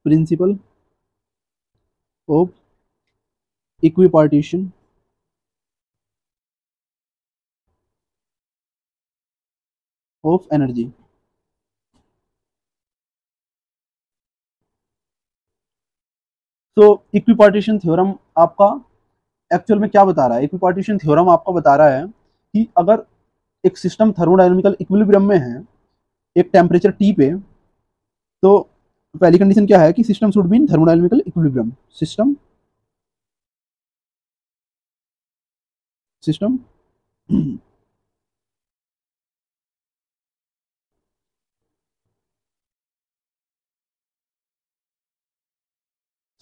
Principle of equipartition of energy. तो equipartition theorem आपका actual में क्या बता रहा है? इक्विपार्टीशन थ्योरम आपका बता रहा है कि अगर एक सिस्टम थर्मोडायनामिकल इक्विलिब्रियम में है एक टेम्परेचर टी पे, तो पहली कंडीशन क्या है कि system should be in thermodynamical equilibrium. System system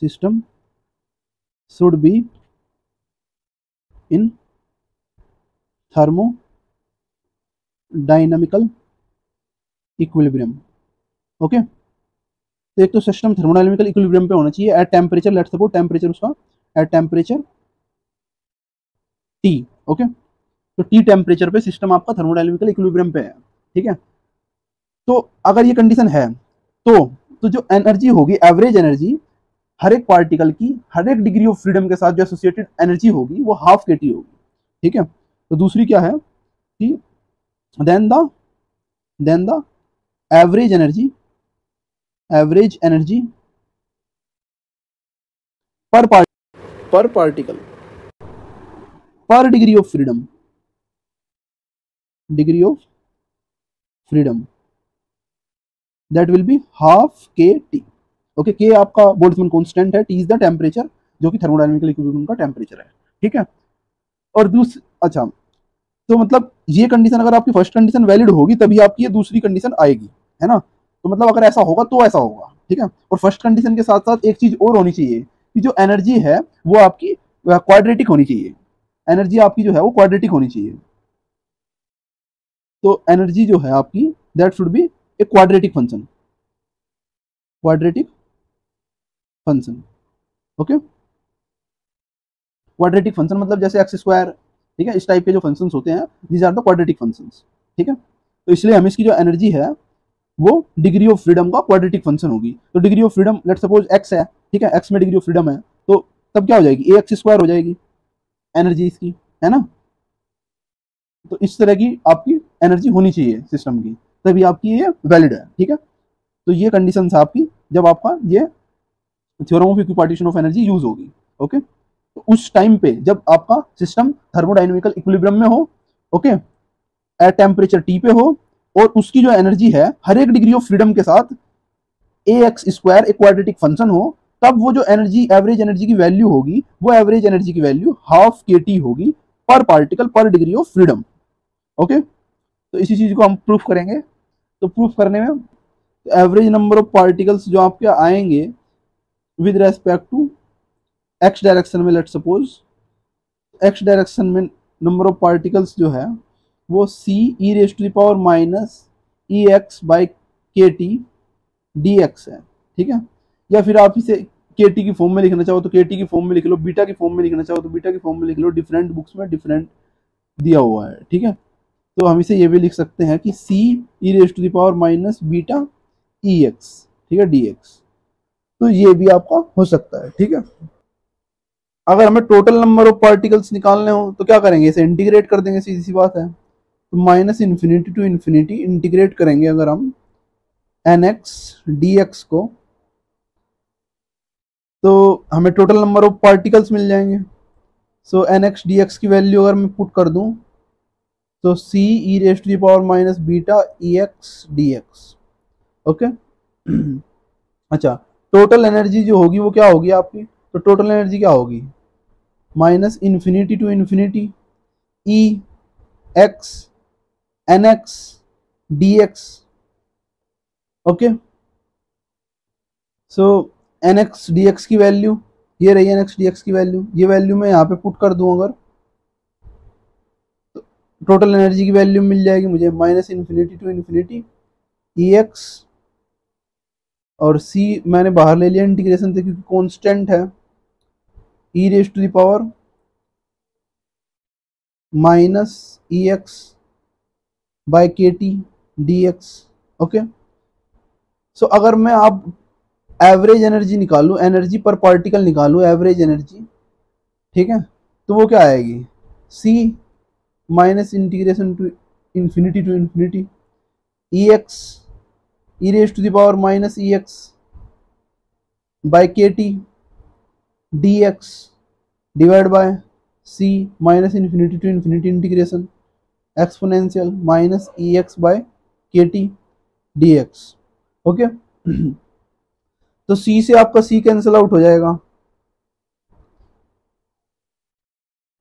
system should be in thermodynamical equilibrium. Okay, तो एक तो सिस्टम थर्मोडायनामिकल इक्विलिब्रियम पे होना चाहिए at temperature, let's suppose temperature उसका एट टेम्परेचर टी। ओके, तो टी टेम्परेचर पे सिस्टम आपका थर्मोडायनामिकल इक्विलिब्रियम पे है। ठीक है, तो अगर ये कंडीशन है तो जो एनर्जी होगी, एवरेज एनर्जी हर एक पार्टिकल की हर एक डिग्री ऑफ फ्रीडम के साथ जो एसोसिएटेड एनर्जी होगी वो हाफ के टी होगी। ठीक है, तो दूसरी क्या है कि then the average energy per particle पर degree of freedom that will be half के टी। ओके, के आपका बोल्ट्जमैन कांस्टेंट है, टी इज द टेम्परेचर जो कि थर्मोडायनामिकल इक्विलिब्रियम का टेम्परेचर है। ठीक है, और अच्छा, तो मतलब ये कंडीशन अगर आपकी फर्स्ट कंडीशन वैलिड होगी तभी आपकी ये दूसरी कंडीशन आएगी, है ना? तो मतलब अगर ऐसा होगा तो ऐसा होगा। ठीक है, और फर्स्ट कंडीशन के साथ साथ एक चीज और होनी चाहिए कि जो एनर्जी है वो आपकी क्वाड्रेटिक होनी चाहिए। एनर्जी आपकी जो है वो क्वाड्रेटिक होनी चाहिए। तो एनर्जी जो है आपकी that should be a quadratic function. Okay, quadratic function मतलब जैसे एक्स स्क्वायर, ठीक है, इस टाइप के जो फंक्शंस होते हैं these are the quadratic functions. ठीक है, तो इसलिए हम इसकी जो एनर्जी है वो डिग्री ऑफ फ्रीडम का क्वाड्रेटिक फंक्शन होगी। तो degree of freedom late suppose x है, ठीक है, एक्स में डिग्री ऑफ फ्रीडम है, तो तब क्या हो जाएगी? ए एक्स स्क्वायर हो जाएगी एनर्जी इसकी, है ना? तो इस तरह की आपकी एनर्जी होनी चाहिए सिस्टम की, तभी आपकी ये वैलिड है। ठीक है, तो ये कंडीशन है आपकी जब आपका ये theorem of equipartition of energy use होगी। ओके, तो उस टाइम पे जब आपका सिस्टम थर्मोडायनामिकल इक्विलिब्रियम में हो, ओके, एट टेम्परेचर टी पे हो, और उसकी जो एनर्जी है हर एक डिग्री ऑफ फ्रीडम के साथ ए एक्स स्क्वायर एक क्वाड्रेटिक फंक्शन हो, तब वो जो एनर्जी एवरेज एनर्जी की वैल्यू होगी वो एवरेज एनर्जी की वैल्यू हाफ के टी होगी पर पार्टिकल पर डिग्री ऑफ फ्रीडम। ओके, तो इसी चीज को हम प्रूफ करेंगे। तो प्रूफ करने में एवरेज नंबर ऑफ पार्टिकल्स जो आपके आएंगे with respect to X direction में, लेट सपोज एक्स डायरेक्शन में नंबर ऑफ पार्टिकल्स जो है वो C E raise to the power minus E X by K T D X है। ठीक है, या फिर आप इसे के टी की फॉर्म में लिखना चाहो तो के टी की फॉर्म में लिख लो, बीटा की फॉर्म में लिखना चाहो तो बीटा की फॉर्म में लिख लो, डिफरेंट बुक्स में डिफरेंट दिया हुआ है। ठीक है, तो हम इसे ये भी लिख सकते हैं कि C E raise to the power minus beta E X, ठीक है, डी एक्स। तो ये भी आपका हो सकता है। ठीक है, अगर हमें टोटल नंबर ऑफ पार्टिकल्स निकालने हो तो क्या करेंगे? इसे इंटीग्रेट कर देंगे, सीधी सी बात है। तो minus infinity to infinity integrate करेंगे अगर हम एन एक्स डी एक्स को, तो हमें टोटल नंबर ऑफ पार्टिकल्स मिल जाएंगे। So N X D X की वैल्यू अगर मैं पुट कर दूं तो C E raise to the power minus beta E X D X. Okay, अच्छा, टोटल एनर्जी जो होगी वो क्या होगी आपकी? तो टोटल एनर्जी क्या होगी? Minus infinity to infinity E X N X D X. Okay, so N X D X की वैल्यू ये रही, एन एक्स डी एक्स की वैल्यू, ये वैल्यू मैं यहाँ पे पुट कर दूं अगर, तो टोटल एनर्जी की वैल्यू मिल जाएगी मुझे minus infinity to infinity E X, और सी मैंने बाहर ले लिया इंटीग्रेशन से क्योंकि कांस्टेंट है, E raise to the power minus E X by K T D X. Okay, so अगर मैं अब एवरेज एनर्जी निकालूं, एनर्जी पर पार्टिकल निकालूं, एवरेज एनर्जी, ठीक है, तो वो क्या आएगी, C minus integration to infinity E X E raise to the power minus E X by के T D X divide by C minus infinity to infinity integration exponential minus E X by के T D X. Okay, तो सी से आपका सी cancel out हो जाएगा,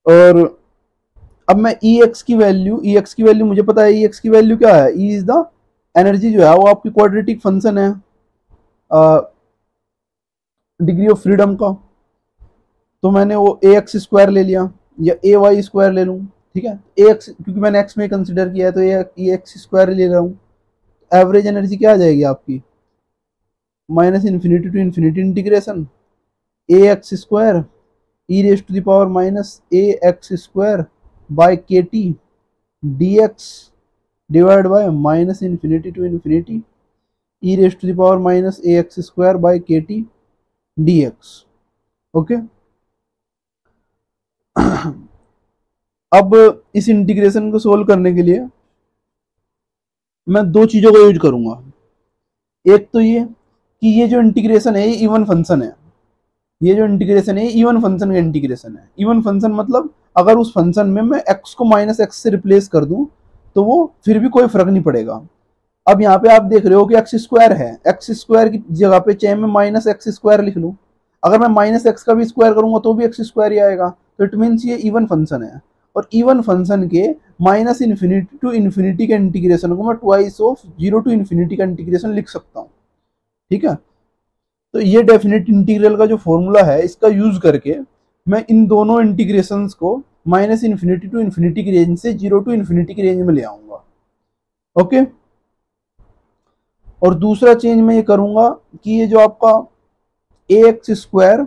और अब मैं ई एक्स की वैल्यू मुझे पता है, ई एक्स की वैल्यू क्या है, ई इज द एनर्जी जो है वो आपकी क्वाड्रेटिक फंक्शन है डिग्री ऑफ फ्रीडम का, तो मैंने वो ए एक्स स्क्वायर ले लिया या ए वाई स्क्वायर ले लूँ, ठीक है, ए एक्स क्योंकि मैंने एक्स में कंसिडर किया है तो ए एक्स स्क्वायर ले रहा हूँ। एवरेज एनर्जी क्या आ जाएगी आपकी, minus infinity to infinity integration A X square E raise to the power minus A X square by के T D X divide by minus infinity to infinity E raise to the power minus A X square by के T D X. Okay, अब इस integration को solve करने के लिए मैं दो चीजों का यूज करूंगा। एक तो ये कि ये जो इंटीग्रेशन है ये इवन फंक्शन है, ये जो इंटीग्रेशन है इवन फंक्शन का इंटीग्रेशन है। इवन फंक्शन मतलब अगर उस फंक्शन में मैं x को माइनस एक्स से रिप्लेस कर दूं तो वो फिर भी कोई फर्क नहीं पड़ेगा। अब यहाँ पे आप देख रहे हो कि एक्स स्क्वायर है, एक्स स्क्वायर की जगह पे चाहे मैं माइनस एक्स स्क्वायर लिख लूँ, अगर मैं माइनस एक्स का भी स्क्वायर करूंगा तो भी एक्स स्क्वायर ही आएगा, तो इट मीन्स ये इवन फंक्शन है। और इवन फंक्शन के माइनस इन्फिनिटी टू इन्फिनिटी के इंटीग्रेशन को मैं twice of zero to infinity का इंटीग्रेशन लिख सकता हूँ, ठीक है। तो ये डेफिनेट इंटीग्रल का जो फॉर्मूला है इसका यूज करके मैं इन दोनों इंटीग्रेशंस को माइनस इन्फिनिटी टू इन्फिनिटी की रेंज से जीरो टू इन्फिनिटी की रेंज में ले आऊंगा। ओके, और दूसरा चेंज मैं ये करूंगा कि ये जो आपका ए X square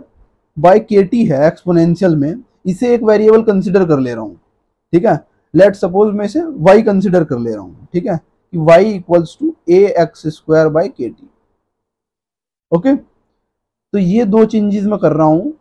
by K T है एक्सपोनेंशियल में, इसे एक वेरिएबल कंसिडर कर ले रहा हूँ, ठीक है। लेट सपोज मैं इसे y कंसिडर कर ले रहा हूँ, ठीक है, कि y equals to A X square by K T. Okay, तो ये दो चेंजेस मैं कर रहा हूँ,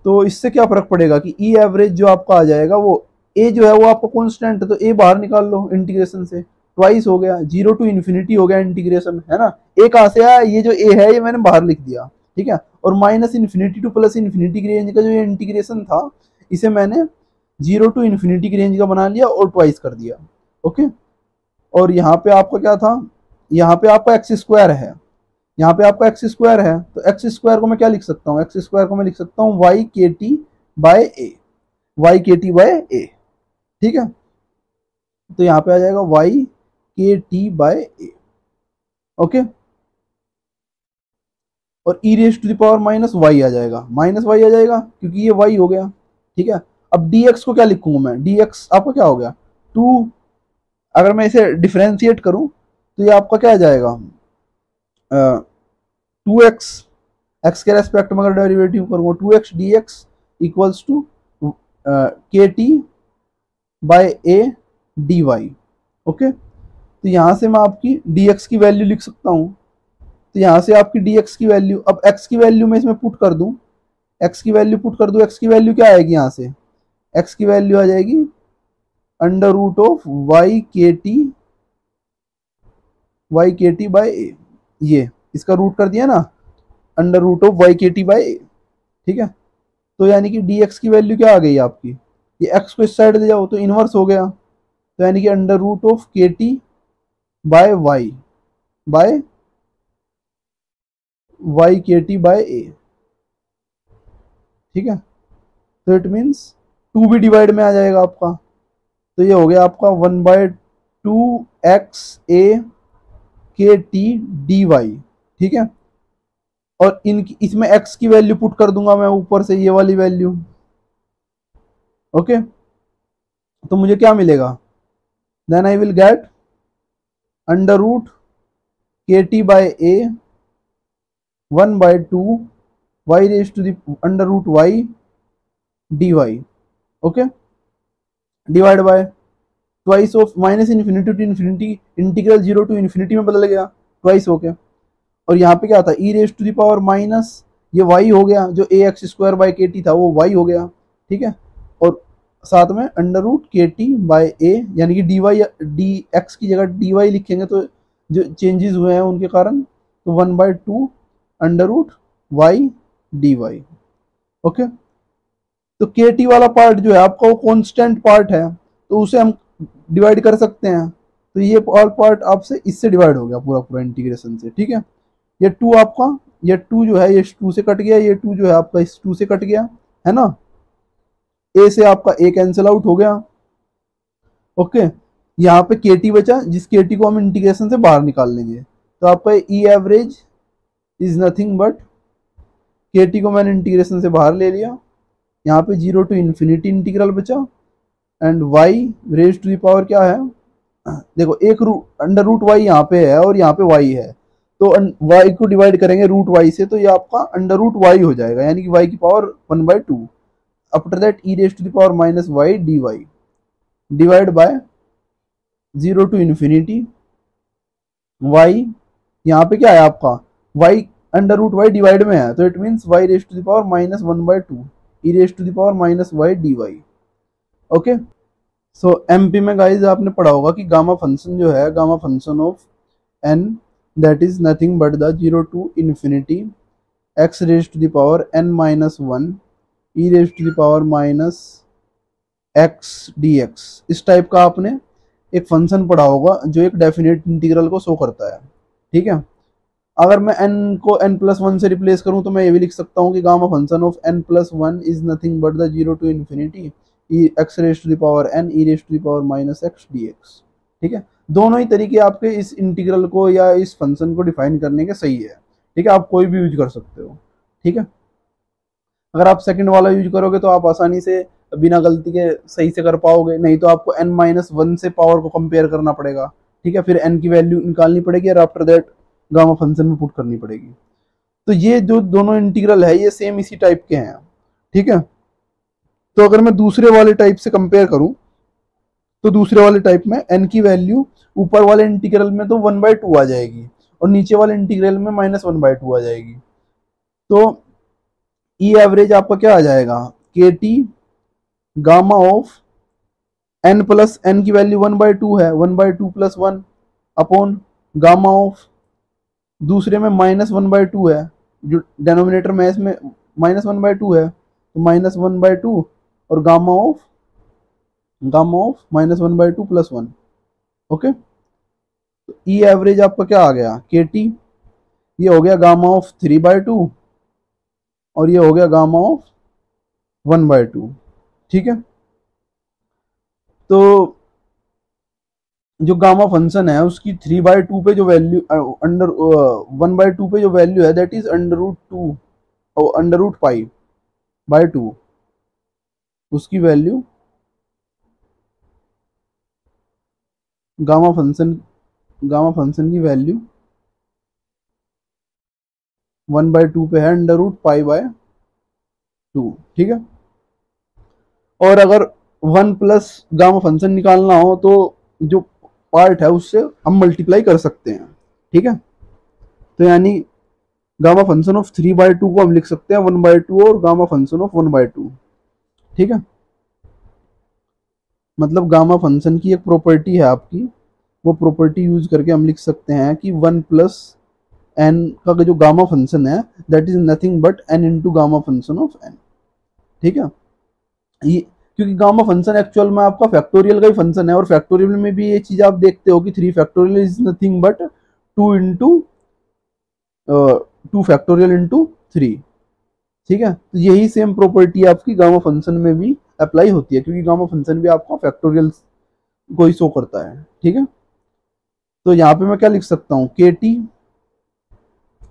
तो इससे क्या फर्क पड़ेगा कि ई एवरेज जो आपका आ जाएगा वो ए जो है वो आपका कॉन्स्टेंट है, तो ए बाहर निकाल लो इंटीग्रेशन से, ट्वाइस हो गया, जीरो टू इन्फिनिटी हो गया इंटीग्रेशन, है ना। ए कहाँ से आया, ये जो ए है ये मैंने बाहर लिख दिया, ठीक है। और minus infinity two plus infinity की रेंज का जो ये इंटीग्रेशन था इसे मैंने जीरो टू इन्फिनिटी की रेंज का बना लिया और ट्वाइस कर दिया। ओके, और यहाँ पे आपका क्या था, यहाँ पे आपका एक्स स्क्वायर है, यहाँ पे आपका एक्स स्क्वायर है, तो एक्स स्क्वायर को मैं क्या लिख सकता हूँ, एक्स स्क्वायर को मैं लिख सकता हूँ वाई के टी बाय ए, वाई के टी बाय ए, ठीक है। तो यहाँ पे आ जाएगा वाई के टी बाय ए। ओके, और E raise to the power minus Y आ जाएगा, माइनस वाई आ जाएगा क्योंकि ये वाई हो गया, ठीक है। अब डी एक्स को क्या लिखूंगा मैं, डी एक्स आपका क्या हो गया टू, अगर मैं इसे डिफ्रेंशिएट करूं तो ये आपका क्या आ जाएगा टू एक्स, एक्स के रेस्पेक्ट में अगर डेरिवेटिव करूंगा two X D X equals to K T by A D Y. Okay, तो यहां से मैं आपकी डी एक्स की वैल्यू लिख सकता हूं, तो यहां से आपकी डी एक्स की वैल्यू, अब एक्स की वैल्यू में इसमें पुट कर दूं, एक्स की वैल्यू पुट कर दूं, एक्स की वैल्यू क्या आएगी यहाँ से, एक्स की वैल्यू आ जाएगी अंडर रूट ऑफ वाई के टी बाय ए, ये इसका रूट कर दिया ना, अंडर रूट ऑफ वाई के टी बाय ए, ठीक है। तो यानी कि डी एक्स की वैल्यू क्या आ गई आपकी, ये एक्स को इस साइड ले जाओ तो इनवर्स हो गया, तो यानी कि अंडर रूट ऑफ के टी बाय वाई के टी बाय ए, ठीक है। तो इट मीन्स टू भी डिवाइड में आ जाएगा आपका, तो ये हो गया आपका वन बाय टू एक्स ए के टी डी वाई, ठीक है। और इसमें x की वैल्यू पुट कर दूंगा मैं ऊपर से, ये वाली वैल्यू। ओके, तो मुझे क्या मिलेगा, then I will get under root K T by A one by two Y raise to the under root Y D Y. Okay, divide by twice of minus infinity to infinity integral zero to infinity में बदल गया twice होके, और यहाँ पे क्या था, E raise to the power minus ये वाई हो गया, जो A X square by K T था वो वाई हो गया, ठीक है। और साथ में under root K T by ए, यानी कि डी वाई, डी एक्स की जगह डी वाई लिखेंगे तो जो चेंजेस हुए हैं उनके कारण, तो 1/2 under root Y D Y. Okay, तो के टी वाला पार्ट जो है आपका वो कॉन्स्टेंट पार्ट है, तो उसे हम डिवाइड कर सकते हैं। तो ये ऑल पार्ट आपसे इससे डिवाइड हो गया पूरा पूरा इंटीग्रेशन से, ठीक है। ये टू आपका, ये टू जो है ये टू से कट गया, ये टू जो है आपका इस टू से कट गया, है ना। ए से आपका ए कैंसिल आउट हो गया। ओके, यहाँ पे के टी बचा, जिस के टी को हम इंटीग्रेशन से बाहर निकाल लेंगे, तो आपका ई एवरेज इज नथिंग बट, के टी को मैंने इंटीग्रेशन से बाहर ले लिया, यहाँ पे 0 टू इन्फिनिटी इंटीग्रल बचा, and Y raise to the power क्या है, देखो एक अंडर रूट वाई यहाँ पे है और यहाँ पे वाई है, तो वाई को डिवाइड करेंगे रूट वाई से, तो ये आपका अंडर रूट वाई हो जाएगा, यानी कि वाई की power 1/2। After that E raise to the power minus Y D Y divide by 0 to infinity Y, यहाँ पे क्या है आपका Y under root Y divide में है, तो it means Y raise to the power minus 1/2 E raise to the power minus Y D Y. Okay, so MP में guys आपने पढ़ा होगा कि गामा फंक्शन जो है, gamma function of N that is nothing but the 0 to infinity x raise to the power n minus 1 E raise to the power minus x D X. इस type का आपने एक फंक्शन पढ़ा होगा जो एक डेफिनेट इंटीग्रल को show करता है, ठीक है। अगर मैं n को n+1 से रिप्लेस करूं तो मैं ये भी लिख सकता हूं कि gamma function of n+1 is nothing but the 0 to infinity x raise to the power n e raise to the power minus x D x, ठीक है। दोनों ही तरीके आपके इस इंटीग्रल को या इस फंक्शन को डिफाइन करने के सही है, ठीक है। आप कोई भी यूज कर सकते हो, ठीक है। अगर आप सेकंड वाला यूज करोगे तो आप आसानी से बिना गलती के सही से कर पाओगे, नहीं तो आपको n-1 से पावर को कंपेयर करना पड़ेगा, ठीक है। फिर n की वैल्यू निकालनी पड़ेगी और आफ्टर दैट गामा फंक्शन में पुट करनी पड़ेगी। तो ये जो दोनों इंटीग्रल है ये सेम इसी टाइप के हैं, ठीक है। तो अगर मैं दूसरे वाले टाइप से कंपेयर करूं तो दूसरे वाले टाइप में n की वैल्यू ऊपर वाले इंटीग्रल में तो 1/2 आ जाएगी और नीचे वाले इंटीग्रल में -1/2 आ जाएगी। तो ई एवरेज आपका क्या आ जाएगा, के T gamma of n plus n की वैल्यू 1/2 है, 1/2 + 1 अपॉन गामा ऑफ दूसरे में -1/2 है, जो डेनोमिनेटर में इसमें -1/2 है, तो -1/2 और गामा ऑफ -1/2 + 1। ओके, तो ई एवरेज आपका क्या आ गया, के टी ये हो गया गामा ऑफ 3/2 और ये हो गया गामा ऑफ 1/2, ठीक है। तो जो गामा फंक्शन है उसकी 3/2 पे जो वैल्यू अंडर 1/2 पे जो वैल्यू है दैट इज √2 और √π/2, उसकी वैल्यू गामा फंक्शन की वैल्यू 1/2 पे है √π/2, ठीक है। और अगर 1 प्लस गामा फंक्शन निकालना हो तो जो पार्ट है उससे हम मल्टीप्लाई कर सकते हैं, ठीक है। तो यानी गामा फंक्शन ऑफ 3/2 को हम लिख सकते हैं 1/2 और गामा फंक्शन ऑफ 1/2, ठीक है। मतलब गामा फंक्शन की एक प्रॉपर्टी है आपकी, वो प्रॉपर्टी यूज करके हम लिख सकते हैं कि 1 प्लस n का जो गामा फंक्शन है that is nothing but n into gamma function of n, ठीक है। ये क्योंकि गामा फंक्शन एक्चुअल में आपका फैक्टोरियल का ही फंक्शन है और फैक्टोरियल में भी ये चीज आप देखते हो कि 3 factorial is nothing but 2 factorial into 3, ठीक है। तो यही सेम प्रॉपर्टी आपकी गामा फंक्शन में भी अप्लाई होती है, क्योंकि गामा फंक्शन भी आपका फैक्टोरियल को ही शो करता है, ठीक है। तो यहाँ पे मैं क्या लिख सकता हूँ, के टी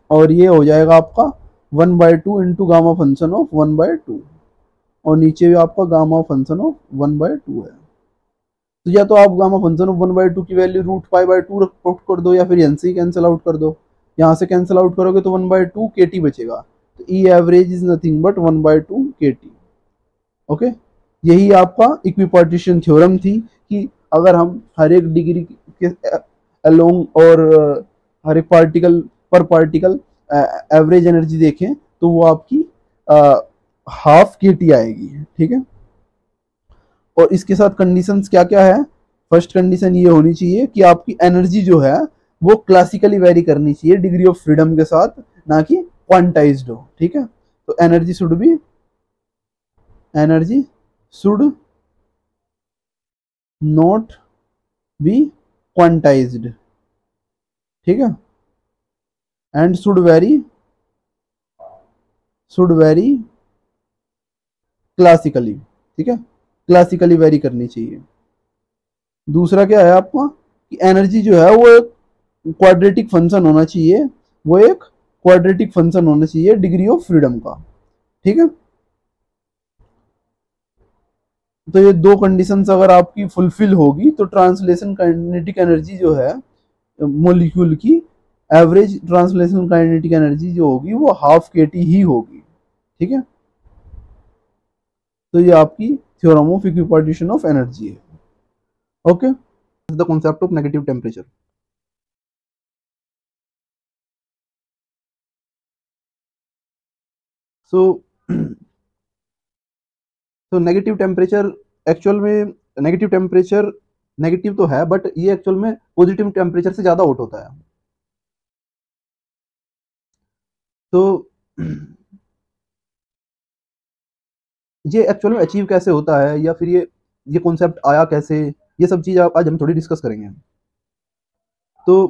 और ये हो जाएगा आपका 1/2 इंटू गामा फंक्शन ऑफ 1/2 और नीचे भी आपका गामा फंक्शन ऑफ 1/2 है। तो या तो आप गामा फंक्शन ऑफ 1/2 की वैल्यू √π/2 पुट कर दो या फिर n से ही कैंसिल आउट कर दो। यहाँ से कैंसिल आउट करोगे तो 1/2 के टी बचेगा, तो ई एवरेज इज नथिंग बट 1/2 के टी। ओके, यही आपका इक्विपार्टीशन थ्योरम थी कि अगर हम हर एक डिग्री के अलोंग और हर एक पार्टिकल पर पार्टिकल एवरेज एनर्जी देखें तो वो आपकी हाफ KT आएगी, ठीक है। और इसके साथ कंडीशंस क्या क्या है? फर्स्ट कंडीशन ये होनी चाहिए कि आपकी एनर्जी जो है वो क्लासिकली वेरी करनी चाहिए डिग्री ऑफ फ्रीडम के साथ, ना कि क्वांटाइज्ड हो, ठीक है। तो energy should not be quantized, ठीक है, एंड शुड वेरी क्लासिकली, ठीक है, क्लासिकली वेरी करनी चाहिए। दूसरा क्या है आपका कि एनर्जी जो है वो एक क्वाड्रेटिक फंक्शन होना चाहिए, वो एक क्वाड्रेटिक फंक्शन होना चाहिए डिग्री ऑफ फ्रीडम का, ठीक है। तो ये दो कंडीशंस अगर आपकी फुलफिल होगी तो ट्रांसलेशन काइनेटिक एनर्जी जो है मॉलिक्यूल की, एवरेज ट्रांसलेशन काइनेटिक एनर्जी जो होगी वो हाफ KT ही होगी, ठीक है। तो ये आपकी theorem of equipartition of energy है, okay. The concept of negative temperature. So negative temperature actual में, नेगेटिव टेम्परेचर नेगेटिव तो है बट ये एक्चुअल में पॉजिटिव टेम्परेचर से ज्यादा हॉट होता है। तो ये एक्चुअल में अचीव कैसे होता है, या फिर ये कॉन्सेप्ट आया कैसे, ये सब चीज आज हम थोड़ी डिस्कस करेंगे। तो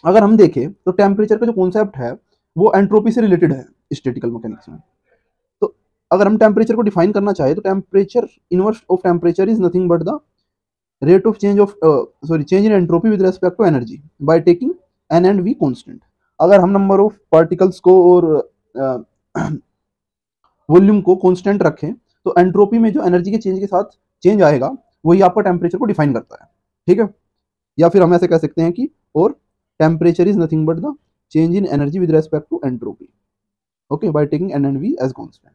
अगर हम देखें तो टेम्परेचर का जो कॉन्सेप्ट है वो एंट्रोपी से रिलेटेड है स्टैटिकल मैकेनिक्स में। तो अगर हम टेम्परेचर को डिफाइन करना चाहे तो temperature, inverse of temperature is nothing but the rate of change in entropy with respect to energy by taking N and V constant. अगर हम नंबर ऑफ पार्टिकल्स को और वॉल्यूम को कांस्टेंट रखें तो एंट्रोपी में जो एनर्जी के चेंज के साथ चेंज आएगा वही आपका टेम्परेचर को डिफाइन करता है, ठीक है। या फिर हम ऐसे कह सकते हैं कि और temperature is nothing but the change in energy with respect to entropy, okay, by taking N and V as constant,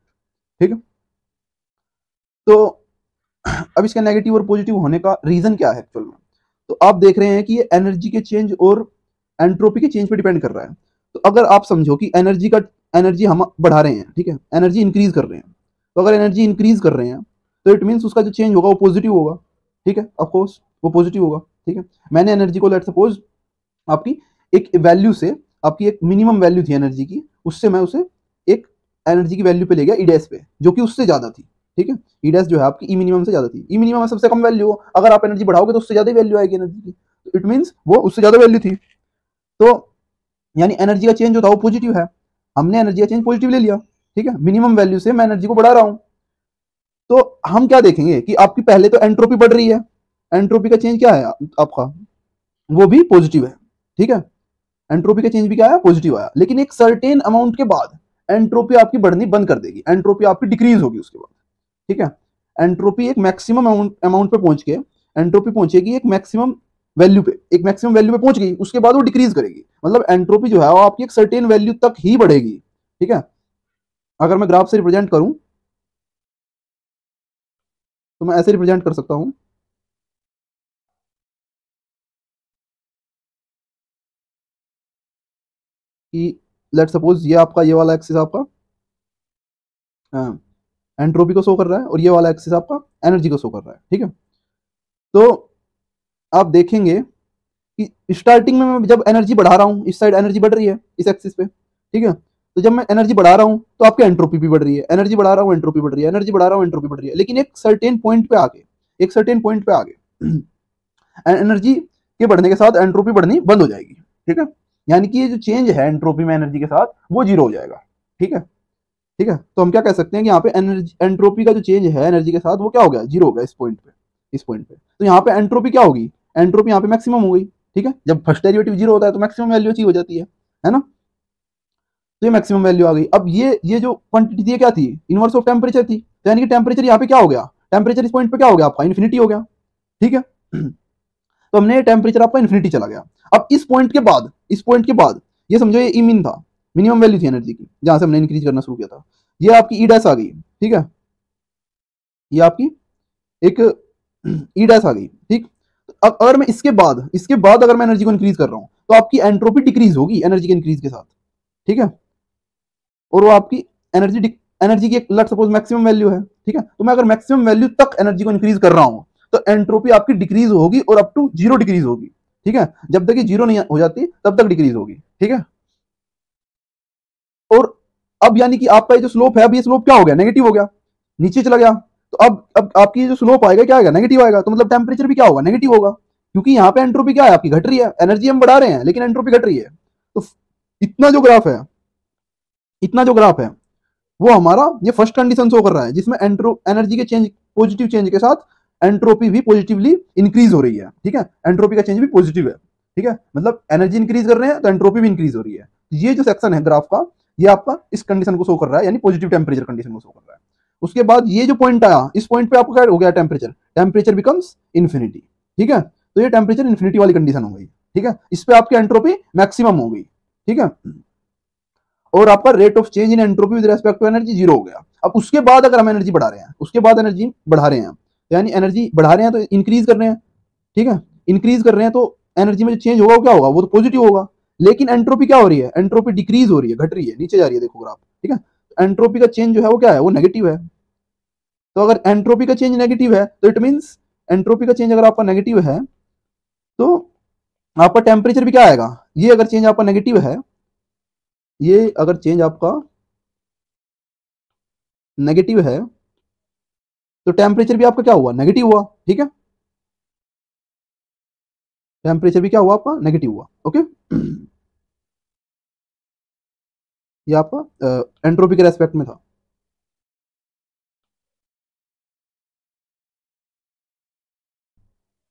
ठीक है। तो अब इसका नेगेटिव और पॉजिटिव होने का रीजन क्या है एक्चुअल में? तो आप देख रहे हैं कि ये एनर्जी के चेंज और एंट्रोपी के चेंज पे डिपेंड कर रहा है। तो अगर आप समझो कि एनर्जी हम बढ़ा रहे हैं, ठीक है, एनर्जी इंक्रीज कर रहे हैं, तो अगर एनर्जी इंक्रीज कर रहे हैं तो इट मीन्स उसका जो चेंज होगा वो पॉजिटिव होगा, ठीक है, ऑफकोर्स वो पॉजिटिव होगा, ठीक है। मैंने एनर्जी को लेट सपोज आपकी एक वैल्यू से, आपकी एक मिनिमम वैल्यू थी एनर्जी की, उससे मैं उसे एक एनर्जी की वैल्यू पे ले गया ईडेस पे, जो कि उससे ज्यादा थी, ठीक है। ईडेस जो है आपकी ई मिनिमम से ज्यादा थी, ई मिनिमम सबसे कम वैल्यू हो, अगर आप एनर्जी बढ़ाओगे तो उससे ज्यादा वैल्यू आएगी एनर्जी की, तो इट मीन्स वो उससे ज्यादा वैल्यू थी। तो यानी एनर्जी का चेंज जो था वो पॉजिटिव है, हमने एनर्जी का चेंज पॉजिटिव ले लिया, ठीक है, मिनिमम वैल्यू से मैं एनर्जी को बढ़ा रहा हूं। तो हम क्या देखेंगे कि आपकी पहले तो एंट्रोपी बढ़ रही है, एंट्रोपी का चेंज क्या है आपका, वो भी पॉजिटिव है, ठीक है, एंट्रोपी का चेंज भी क्या आया, पॉजिटिव आया। लेकिन एक सर्टेन अमाउंट के बाद एंट्रोपी आपकी बढ़नी बंद कर देगी, एंट्रोपी आपकी डिक्रीज होगी उसके बाद, ठीक है। एंट्रोपी एक मैक्सिमम अमाउंट पे पहुंच के, एंट्रोपी पहुंचेगी एक मैक्सिमम वैल्यू पे, एक मैक्सिमम वैल्यू पे पहुंच गई, उसके बाद वो डिक्रीज करेगी, मतलब एंट्रोपी जो है वो आपकी एक सर्टेन वैल्यू तक ही बढ़ेगी, ठीक है। अगर मैं ग्राफ से रिप्रेजेंट करूं तो मैं ऐसे रिप्रेजेंट कर सकता हूं कि लेट सपोज ये आपका, ये वाला एक्सिस आपका एंट्रोपी को शो कर रहा है और ये वाला एक्सिस आपका एनर्जी को शो कर रहा है, ठीक है। तो आप देखेंगे कि स्टार्टिंग में मैं जब एनर्जी बढ़ा रहा हूं, इस साइड एनर्जी बढ़ रही है इस एक्सिस पे, ठीक है। तो जब मैं एनर्जी बढ़ा रहा हूं तो आपकी एंट्रोपी भी बढ़ रही है, एनर्जी बढ़ा रहा हूं एंट्रोपी बढ़ रही है, एनर्जी बढ़ा रहा हूं एंट्रोपी बढ़ रही है। लेकिन एक सर्टेन पॉइंट पे आके, एक सर्टेन पॉइंट पे आगे एनर्जी के बढ़ने के साथ एंट्रोपी बढ़नी बंद हो जाएगी, ठीक है। यानी कि ये जो चेंज है एंट्रोपी में एनर्जी के साथ वो जीरो हो जाएगा, ठीक है, ठीक है। तो हम क्या कह सकते हैं कि यहाँ पे एनर्जी, एंट्रोपी का जो चेंज है एनर्जी के साथ वो क्या हो गया, जीरो हो गया इस पॉइंट पे, इस पॉइंट पे। तो यहाँ पे एंट्रोपी क्या होगी, एंट्रोपी यहाँ पे मैक्सिमम हो गई, ठीक है। जब फर्स्ट डेरिवेटिव जीरो होता है तो मैक्सिमम वैल्यू अचीव हो जाती है ना। तो ये मैक्सिमम वैल्यू आ गई। अब ये जो क्वांटिटी थी क्या थी, इनवर्स ऑफ टेम्परेचर थी, तो यानी कि टेम्परेचर यहाँ पे क्या हो गया, टेम्परेचर इस पॉइंट पे क्या हो गया आपका, इन्फिनिटी हो गया, ठीक है। तो हमने टेम्परेचर आपका इन्फिनिटी चला गया। अब इस पॉइंट के बाद, इस पॉइंट के बाद ये समझो ये ई मिन था, मिनिमम वैल्यू थी एनर्जी की, जहां से हमने इंक्रीज करना शुरू किया था। ये आपकी ई डैश आ गई, ठीक है, ये आपकी एक ई डैश आ गई, ठीक। अब अगर मैं इसके बाद अगर मैं एनर्जी को इंक्रीज कर रहा हूँ तो आपकी एंट्रोपी डिक्रीज होगी एनर्जी के इंक्रीज के साथ, ठीक है। और वो आपकी एनर्जी की एक लेट्स सपोज मैक्सिमम वैल्यू है, ठीक है। तो मैं अगर मैक्सिमम वैल्यू तक एनर्जी को इंक्रीज कर रहा हूं तो एंट्रोपी आपकी डिक्रीज होगी और अप टू 0 डिक्रीज होगी, ठीक है। जब तक ये 0 नहीं हो जाती तब तक डिक्रीज होगी, ठीक है। और अब यानी कि आपका ये जो स्लोप है, अब ये स्लोप क्या हो गया, नेगेटिव हो गया, नीचे चला गया। तो अब आपकी जो स्लोप आएगा क्या आएगा, नेगेटिव आएगा। तो मतलब टेम्परेचर भी क्या होगा, नेगेटिव होगा, क्योंकि यहाँ पे एंट्रोपी क्या है आपकी, घट रही है। एनर्जी हम बढ़ा रहे हैं लेकिन एंट्रोपी घट रही है। तो इतना जो ग्राफ है, इतना जो ग्राफ है वो हमारा ये फर्स्ट कंडीशन शो कर रहा है, जिसमें एनर्जी के चेंज, पॉजिटिव चेंज के साथ एंट्रोपी भी पॉजिटिवली इंक्रीज हो रही है, ठीक है। एंट्रोपी का चेंज भी पॉजिटिव है, ठीक है। मतलब एनर्जी इंक्रीज कर रहे हैं तो एंट्रोपी भी इंक्रीज हो रही है। ये जो सेक्शन है ग्राफ का, ये आपका इस कंडीशन को शो कर रहा है, यानी पॉजिटिव टेम्परेचर कंडीशन को शो कर रहा है। उसके बाद ये जो पॉइंट आया, इस पॉइंट पे आपको क्या हो गया, टेम्परेचर बिकम्स इन्फिनिटी, ठीक है। तो ये टेम्परेचर इन्फिनिटी वाली कंडीशन हो गई, ठीक है। इस पे आपकी एंट्रोपी मैक्सिमम हो गई, ठीक है। और आपका rate of change in entropy with respect to energy 0 हो गया। अब उसके बाद अगर हम एनर्जी बढ़ा रहे हैं, उसके बाद एनर्जी बढ़ा रहे हैं, यानी एनर्जी बढ़ा रहे हैं तो इंक्रीज कर रहे हैं, ठीक है। इंक्रीज कर रहे हैं तो एनर्जी में जो चेंज होगा वो क्या होगा, वो तो पॉजिटिव होगा। लेकिन एंट्रोपी क्या हो रही है, एंट्रोपी डिक्रीज हो रही है, घट रही है, नीचे जा रही है, देखो ग्राफ, ठीक है। एंट्रोपी का चेंज जो है वो क्या है, वो नेगेटिव है। तो अगर एंट्रोपी का चेंज नेगेटिव है तो इट मीन्स एंट्रोपी का चेंज अगर आपका नेगेटिव है तो आपका टेम्परेचर भी क्या आएगा, ये अगर चेंज आपका नेगेटिव है, ये अगर चेंज आपका नेगेटिव है तो टेम्परेचर भी आपका क्या हुआ, नेगेटिव हुआ, ठीक है। टेम्परेचर भी क्या हुआ आपका, नेगेटिव हुआ, ओके। ये आपका एंट्रोपी के रेस्पेक्ट में था।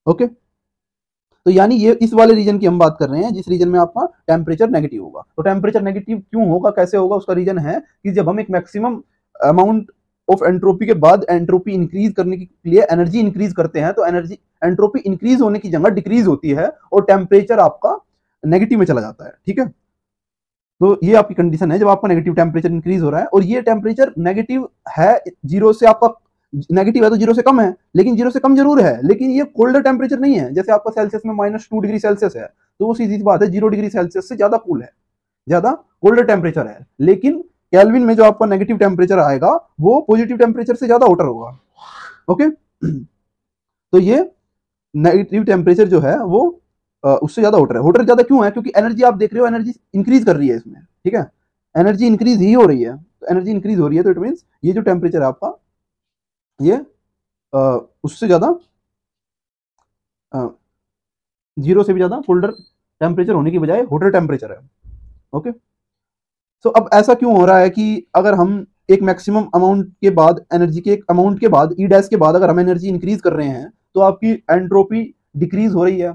ओके, तो यानी ये इस वाले रीजन की हम बात कर रहे हैं जिस रीजन में आपका टेम्परेचर नेगेटिव होगा। तो टेम्परेचर नेगेटिव क्यों होगा, कैसे होगा, उसका रीजन है कि जब हम एक मैक्सिमम अमाउंट ऑफ एंट्रोपी के बाद एंट्रोपी इंक्रीज करने के लिए एनर्जी इंक्रीज करते हैं तो एनर्जी एंट्रोपी इंक्रीज होने की जगह डिक्रीज होती है और टेम्परेचर आपका नेगेटिव में चला जाता है, ठीक है। तो ये आपकी कंडीशन है जब आपका नेगेटिव टेम्परेचर इंक्रीज हो रहा है। और ये टेम्परेचर नेगेटिव है, 0 से आपका नेगेटिव है तो 0 से कम है, लेकिन 0 से कम जरूर है, लेकिन ये कोल्डर टेम्परेचर नहीं है। जैसे आपका सेल्सियस में -2 डिग्री सेल्सियस है तो वो सीधी सी बात है 0 डिग्री सेल्सियस से ज्यादा कूल है, ज्यादा कोल्डर टेम्परेचर है। लेकिन केल्विन में जो आपका नेगेटिव टेम्परेचर आएगा वो पॉजिटिव टेम्परेचर से ज्यादा होटर होगा, ओके। तो ये नेगेटिव टेम्परेचर जो है वो उससे ज्यादा होटर है। होटर ज्यादा क्यों है, क्योंकि एनर्जी आप देख रहे हो, एनर्जी इंक्रीज कर रही है इसमें, ठीक है। एनर्जी इंक्रीज ही हो रही है, तो एनर्जी इंक्रीज हो रही है तो इट मीन्स ये जो टेम्परेचर है आपका ये उससे ज्यादा 0 से भी ज्यादा कोल्डर टेम्परेचर होने की बजाय होटर टेम्परेचर है, ओके। तो अब ऐसा क्यों हो रहा है कि अगर हम एक मैक्सिमम अमाउंट के बाद, एनर्जी के एक अमाउंट के बाद, ई डैश के बाद अगर हम एनर्जी इंक्रीज कर रहे हैं तो आपकी एंट्रोपी डिक्रीज हो रही है,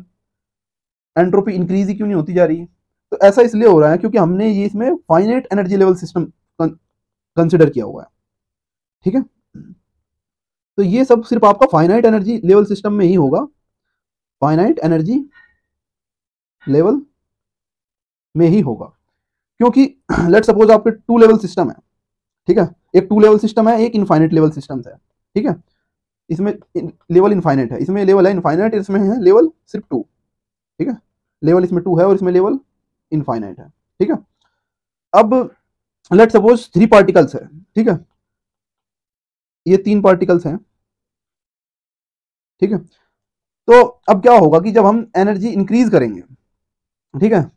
एंट्रोपी इंक्रीज ही क्यों नहीं होती जा रही। तो ऐसा इसलिए हो रहा है क्योंकि हमने ये इसमें finite energy level system consider किया हुआ है, ठीक है। तो ये सब सिर्फ आपका फाइनाइट एनर्जी लेवल सिस्टम में ही होगा, फाइनाइट एनर्जी लेवल में ही होगा। क्योंकि लेट सपोज आपके 2 लेवल सिस्टम है, ठीक है। एक 2 लेवल सिस्टम है, एक इनफाइनाइट लेवल सिस्टम है, ठीक है। इसमें लेवल इनफाइनाइट है, इसमें लेवल है इनफाइनाइट, इसमें है लेवल सिर्फ 2, ठीक है। लेवल इसमें 2 है और इसमें लेवल इनफाइनाइट है, ठीक है। अब लेट सपोज 3 पार्टिकल्स है, ठीक है। ये 3 पार्टिकल्स हैं, ठीक है। तो अब क्या होगा कि जब हम एनर्जी इंक्रीज करेंगे, ठीक है,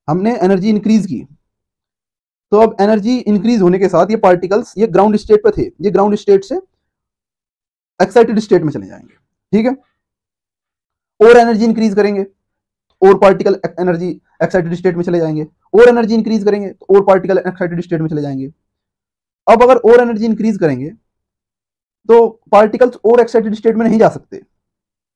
हमने एनर्जी इंक्रीज की, तो अब एनर्जी इंक्रीज होने के साथ ये पार्टिकल्स, ये ग्राउंड स्टेट पे थे, ये ग्राउंड स्टेट से एक्साइटेड स्टेट में चले जाएंगे, ठीक है। और एनर्जी इंक्रीज करेंगे और पार्टिकल एनर्जी एक्साइटेड स्टेट में चले जाएंगे, और एनर्जी इंक्रीज करेंगे तो और पार्टिकल एक्साइटेड स्टेट में चले जाएंगे। अब अगर और एनर्जी इंक्रीज करेंगे तो पार्टिकल्स और एक्साइटेड स्टेट में नहीं जा सकते।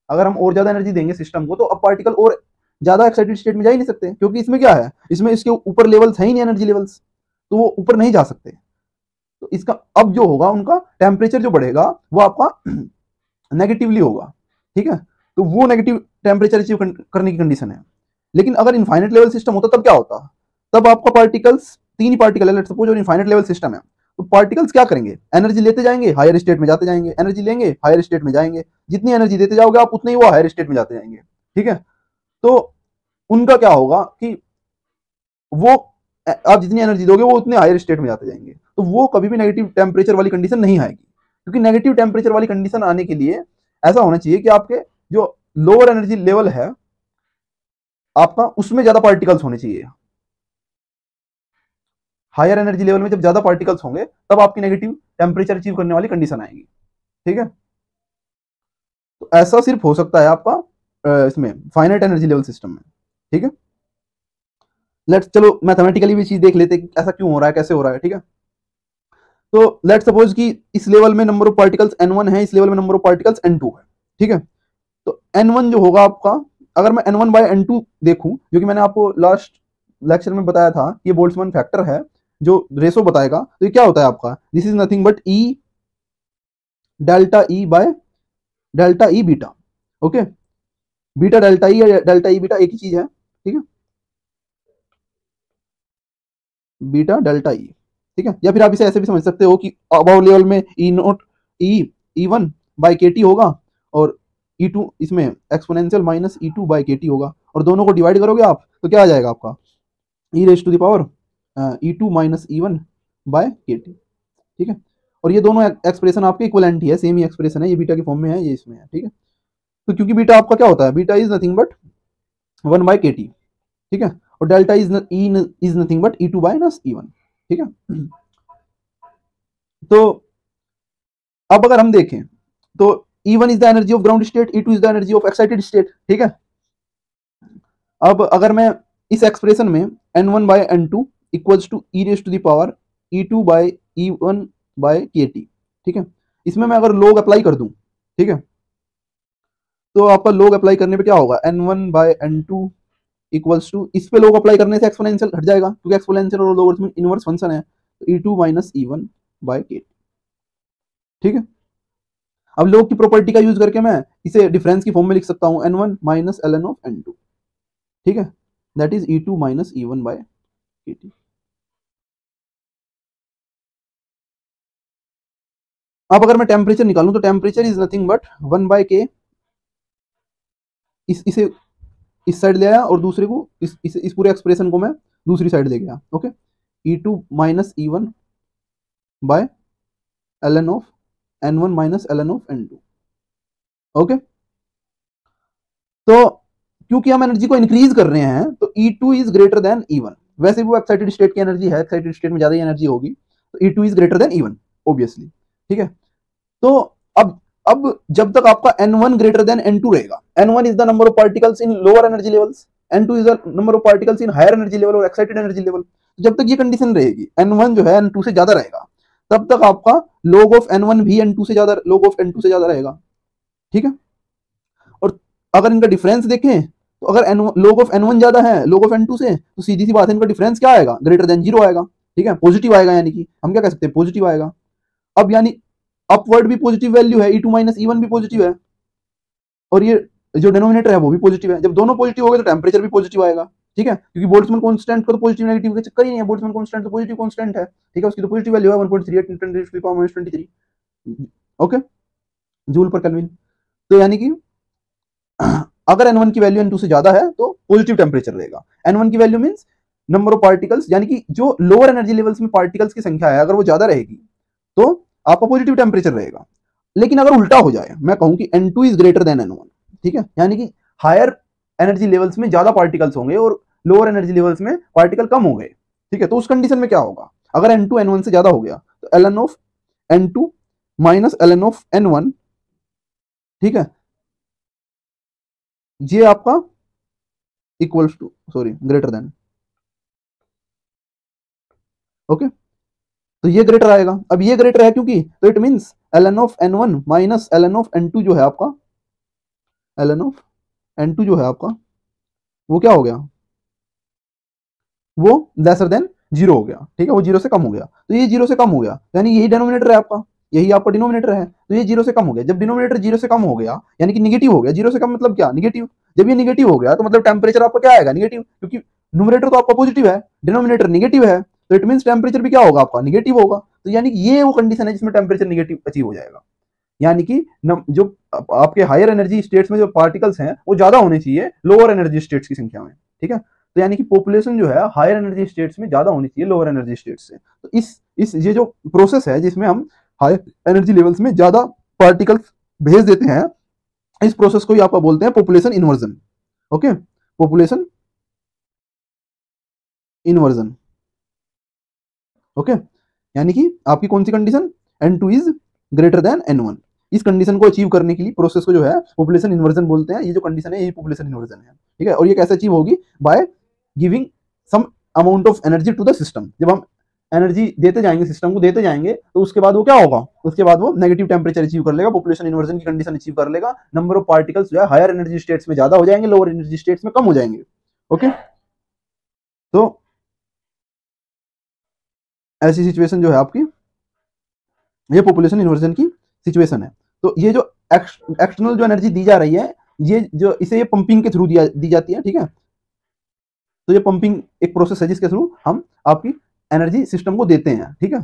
अगर हम और ज्यादा एनर्जी देंगे सिस्टम को तो अब पार्टिकल और ज्यादा एक्साइटेड स्टेट में जा ही नहीं सकते, क्योंकि इसमें क्या है, इसमें इसके ऊपर लेवल्स है ही नहीं, एनर्जी लेवल्स, तो वो ऊपर नहीं जा सकते। तो इसका अब जो होगा, उनका टेम्परेचर जो बढ़ेगा वो आपका नेगेटिवली होगा, ठीक है। तो वो नेगेटिव टेम्परेचर अचीव करने की कंडीशन है। लेकिन अगर इनफाइनाइट लेवल सिस्टम होता तब क्या होता, तब आपका पार्टिकल्स 3 ही पार्टिकल है, लेट्स सपोज, और इनफाइनाइट लेवल सिस्टम है, तो पार्टिकल्स क्या करेंगे, एनर्जी लेते जाएंगे, हायर स्टेट में जाते जाएंगे, एनर्जी लेंगे, हायर स्टेट में जाएंगे, जितनी एनर्जी देते जाओगे आप उतने ही वो हायर स्टेट में जाते जाएंगे, ठीक है। तो उनका क्या होगा कि वो आप जितनी एनर्जी दोगे वो उतने हायर स्टेट में जाते जाएंगे, तो वो कभी भी नेगेटिव टेम्परेचर वाली कंडीशन नहीं आएगी। क्योंकि नेगेटिव टेम्परेचर वाली कंडीशन आने के लिए ऐसा होना चाहिए कि आपके जो लोअर एनर्जी लेवल है आपका, उसमें ज्यादा पार्टिकल्स होने चाहिए। हायर एनर्जी लेवल में जब ज्यादा पार्टिकल्स होंगे तब आपकी नेगेटिव टेम्परेचर अचीव करने वाली कंडीशन आएगी। ठीक है, तो ऐसा सिर्फ हो सकता है आपका इसमें फाइनाइट एनर्जी लेवल सिस्टम में। ठीक है, लेट्स चलो मैथमेटिकली भी चीज देख लेते हैं कि ऐसा क्यों हो रहा है, कैसे हो रहा है। ठीक है, तो लेट्स सपोज कि इस लेवल में नंबर ऑफ पार्टिकल्स n1 है, इस लेवल में नंबर ऑफ पार्टिकल्स n2 है। ठीक है, तो n1 जो होगा आपका, अगर मैं n1 बाय n2 देखूं, जो कि मैंने आपको लास्ट लेक्चर में बताया था, ये बोल्ट्जमान फैक्टर है जो रेशो बताएगा, तो ये क्या होता है आपका, this is nothing but E delta E by delta E beta. Okay, beta delta E या डेल्टा ई बीटा एक ही चीज है। ठीक है, बीटा डेल्टा ई। ठीक है, या फिर आप इसे ऐसे भी समझ सकते हो कि अबव लेवल में ई note E one by K T होगा और ई टू इसमें exponential minus E two by K T होगा, और दोनों को डिवाइड करोगे आप तो क्या आ जाएगा आपका, E raise to the power E two minus E one by के टी। ठीक है, और ये दोनों एक्सप्रेशन आपके इक्वलेंट ही है, सेम ही एक्सप्रेशन है, ये बीटा के फॉर्म में है, ये इसमें है। ठीक है, तो क्योंकि बीटा आपका क्या होता है, beta is nothing but 1 by के टी। ठीक है, और delta is nothing but e two by e one. ठीक है, तो अब अगर हम देखें तो E1 is the energy of ground state, E2 is the energy of excited state. ठीक है, अब अगर मैं इस एक्सप्रेशन में n1 by n2 equals to e raise to the power E2 by E1 by KT, ठीक है, इसमें मैं अगर लॉग अप्लाई कर दूं, ठीक है, तो आपका लॉग अप्लाई करने पे क्या होगा, n1 by n2 equals to, इस पे लॉग अप्लाई करने से एक्सपोनेंशियल हट जाएगा क्योंकि एक्सपोनेंशियल और लॉगरिथमिक इनवर्स फंक्शन है, तो E2 minus E1 by KT। ठीक है, अब लॉग की प्रॉपर्टी का यूज करके मैं इसे डिफरेंस की फॉर्म में लिख सकता हूं, n1 minus ln of n2। ठीक है, that is E2 minus E1 by KT। अब अगर मैं टेम्परेचर निकालूं तो temperature is nothing but 1 by k, इसे इस साइड ले आया और दूसरे को इस पूरे एक्सप्रेशन को मैं दूसरी साइड ले गया। Okay, E2 minus E1 by ln of n1 minus ln of n2। Okay, तो क्योंकि हम एनर्जी को इंक्रीज कर रहे हैं तो E2 is greater then E1। वैसे भी वो एक्साइटेड स्टेट की एनर्जी है, एक्साइटेड स्टेट में ज्यादा एनर्जी होगी, तो E2 is greater then E1 obviously. ठीक है, तो अब जब तक आपका n1 ग्रेटर देन n2 रहेगा, n1 is the number of particles in lower energy levels, n2 is the number of particles in higher energy level और एक्साइटेड एनर्जी लेवल, जब तक ये कंडीशन रहेगी, n1 जो है n2 से ज्यादा रहेगा, तब तक आपका log ऑफ n1 भी n2 से ज्यादा, log ऑफ n2 से ज्यादा रहेगा। ठीक है, और अगर इनका डिफरेंस देखें तो अगर log ऑफ n1 ज्यादा है log ऑफ n2 से, तो सीधी सी बात है इनका डिफरेंस क्या आएगा, ग्रेटर देन 0 आएगा। ठीक है, पॉजिटिव आएगा, यानी कि हम क्या कह सकते हैं, पॉजिटिव आएगा। अब यानी अपवर्ड भी पॉजिटिव वैल्यू है, E2 माइनस E1 भी पॉजिटिव है, और ये जो डिनोमिनेटर है वो भी पॉजिटिव है। जब दोनों पॉजिटिव हो गए तो टेम्परेचर भी पॉजिटिव आएगा। ठीक है, क्योंकि बोल्ट्जमान कांस्टेंट का तो पॉजिटिव नेगेटिव का चक्कर ही नहीं है, बोल्ट्जमान कांस्टेंट तो पॉजिटिव कांस्टेंट है। ठीक है, उसकी तो पॉजिटिव वैल्यू है 1.38 × 10⁻23। ओके, जूल पर केल्विन। तो यानी कि अगर n1 की वैल्यू n2 से ज्यादा है तो पॉजिटिव टेम्परेचर रहेगा। n1 की value means number of particles, यानी कि जो लोअर एनर्जी लेवल्स में पार्टिकल्स की संख्या है अगर वो ज्यादा रहेगी तो आपका पॉजिटिव टेम्परेचर रहेगा। लेकिन अगर उल्टा हो जाए, मैं कहूं कि n2 is greater than n1, ठीक है, यानी कि हायर एनर्जी लेवल्स में ज्यादा पार्टिकल्स होंगे और लोअर एनर्जी लेवल्स में पार्टिकल कम हो गए, ठीक है, तो उस कंडीशन में क्या होगा, अगर n2 n1 से ज्यादा हो गया तो ln of n2 minus ln of n1, ठीक है, ये आपका equals to, sorry, greater than. Okay, तो ये ग्रेटर आएगा। अब ये ग्रेटर है क्योंकि, तो it means ln of n1 minus ln of n2 जो है आपका, ln ऑफ n2 जो है आपका, वो क्या हो गया, वो लेसर देन 0 हो गया। ठीक है, वो 0 से कम हो गया, तो ये 0 से कम हो गया, यानी यही डिनोमिनेटर है आपका, यही आपका डिनोमिनेटर है, तो ये 0 से कम हो गया। जब डिनोमिनेटर 0 से कम हो गया यानी कि निगेटिव हो गया, 0 से कम मतलब क्या, निगेटिव। जब ये निगेटिव हो गया तो मतलब टेम्परेचर आपका क्या आएगा, निगेटिव, क्योंकि न्यूमरेटर तो आपका पॉजिटिव है, डिनोमिनेटर निगेटिव है, तो इट मींस टेम्परेचर भी क्या होगा आपका, निगेटिव होगा। तो यानी कि ये वो कंडीशन है जिसमें टेम्परेचर निगेटिव अचीव हो जाएगा, यानी कि जो आपके हायर एनर्जी स्टेट्स में जो पार्टिकल्स हैं वो ज्यादा होने चाहिए लोअर एनर्जी स्टेट्स की संख्या में। ठीक है। तो यानी कि पॉपुलेशन जो है हायर एनर्जी स्टेट्स में ज्यादा होनी चाहिए लोअर एनर्जी स्टेट्स से। तो इस ये जो प्रोसेस है जिसमें हम हायर एनर्जी लेवल्स में ज्यादा पार्टिकल्स भेज देते हैं, इस प्रोसेस को ही आप बोलते हैं population inversion. Okay, population inversion. Okay, यानी कि आपकी कौन सी condition, n2 is greater than n1। इस कंडीशन को अचीव करने के लिए प्रोसेस को जो है पॉपुलेशन इन्वर्जन बोलते हैं। ये जो कंडीशन है ये पॉपुलेशन इन्वर्जन है, ठीक है। और ये कैसे अचीव होगी, by giving some amount of energy to the system. जब हम एनर्जी देते जाएंगे, सिस्टम को देते जाएंगे, तो उसके बाद वो क्या होगा, उसके बाद वो नेगेटिव टेम्परेचर अचीव कर लेगा, पॉपुलेशन इन्वर्जन की कंडीशन अचीव कर लेगा। नंबर ऑफ पार्टिकल्स जो है हायर एनर्जी स्टेट्स में ज्यादा हो जाएंगे, लोअर एनर्जी स्टेट्स में कम हो जाएंगे। ओके, तो ऐसी सिचुएशन जो है आपकी, ये पॉपुलेशन इन्वर्जन की सिचुएशन है। तो ये जो एक्सटर्नल जो एनर्जी दी जा रही है, ये जो इसे ये पंपिंग के थ्रू दी जाती है, ठीक है। तो ये पंपिंग एक प्रोसेस है जिसके थ्रू हम आपकी एनर्जी सिस्टम को देते हैं, ठीक है।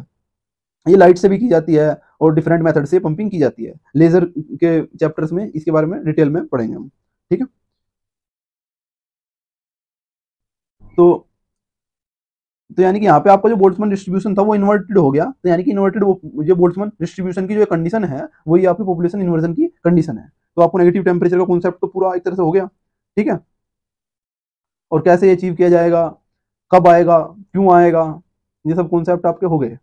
ये लाइट से भी की जाती है और डिफरेंट मेथड से पंपिंग की जाती है। लेजर के चैप्टर्स में इसके बारे में डिटेल में पढ़ेंगे हम, ठीक है। तो यानी कि यहाँ पे आपका जो बोल्ट्जमैन डिस्ट्रीब्यूशन था वो इन्वर्टेड हो गया। तो यानी कि इन्वर्टेड जो बोल्ट्जमैन डिस्ट्रीब्यूशन की जो कंडीशन है वही आपकी पॉपुलेशन इन्वर्जन की कंडीशन है। तो आपको नेगेटिव टेम्परेचर का कॉन्सेप्ट तो पूरा एक तरह से हो गया, ठीक है। और कैसे अचीव किया जाएगा, कब आएगा, क्यों आएगा, ये सब कॉन्सेप्ट आपके हो गए।